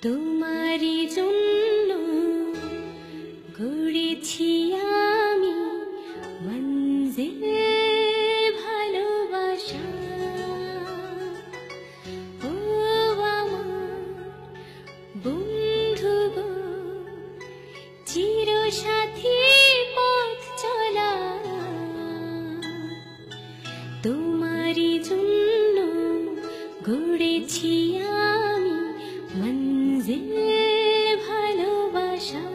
তোমারই জন্য গড়েছি আমি মঞ্জিল ভালোবাসা। ও আমার বন্ধু গো, চিরসাথী পথ চলা, তোমারই জন্য গড়েছি আমি মঞ্জিল ভালোবাসা।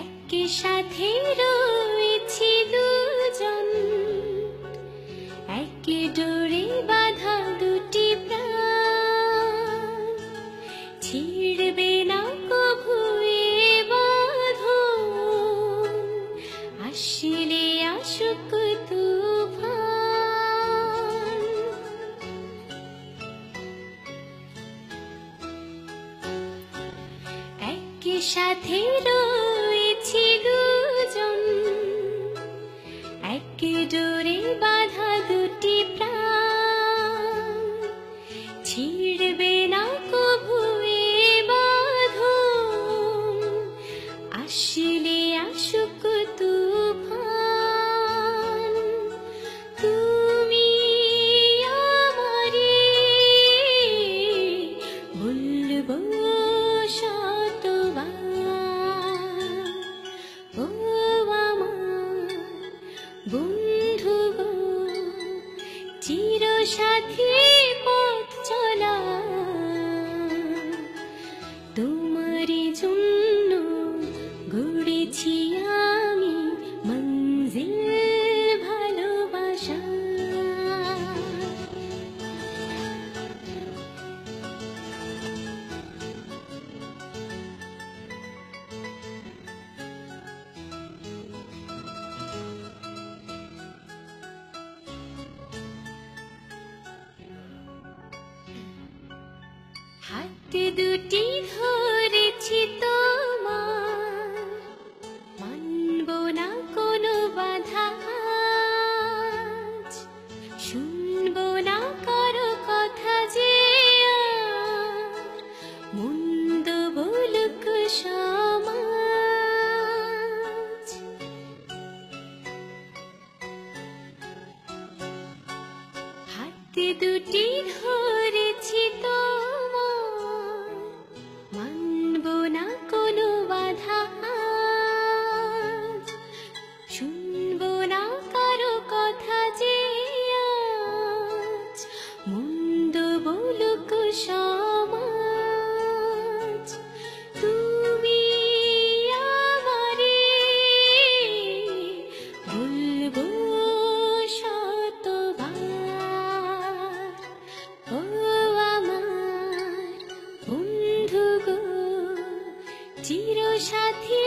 একই সাথে রয়েছি দুজন, একই ডোরে বাঁধা দুটি প্রাণ, ছিড়বে না কভু এ বাঁধন, আসলে আসুক তুফান। একই সাথে রয়েছি দুজন, একই ডোরে বাঁধা দুটি প্রাণ, ছিড়বে না কভু এ বাঁধন, আসলে আসুক তুফান। তুমি আমারে বলবো শতবার, ও আমার বন্ধু গো, চিরসাথী পথ চলা, তোমারই জন্য গড়েছি আমি মঞ্জিল ভালোবাসা। হাত দুটি ধরেছি তোমার, মানব না কোনো বাধা, আজ শুনব না কারো কথা যে আর মন্দ বলুক সমাজ। হাত দুটি ধরেছি তোমার, মানব না কোনো বাধা, আজ শুনব না কারো কথা যে আজ মন্দ বলুক সমাজ। তুমি আমারে বলবো শতবার, ও আমার বন্ধু গো, চিরসাথী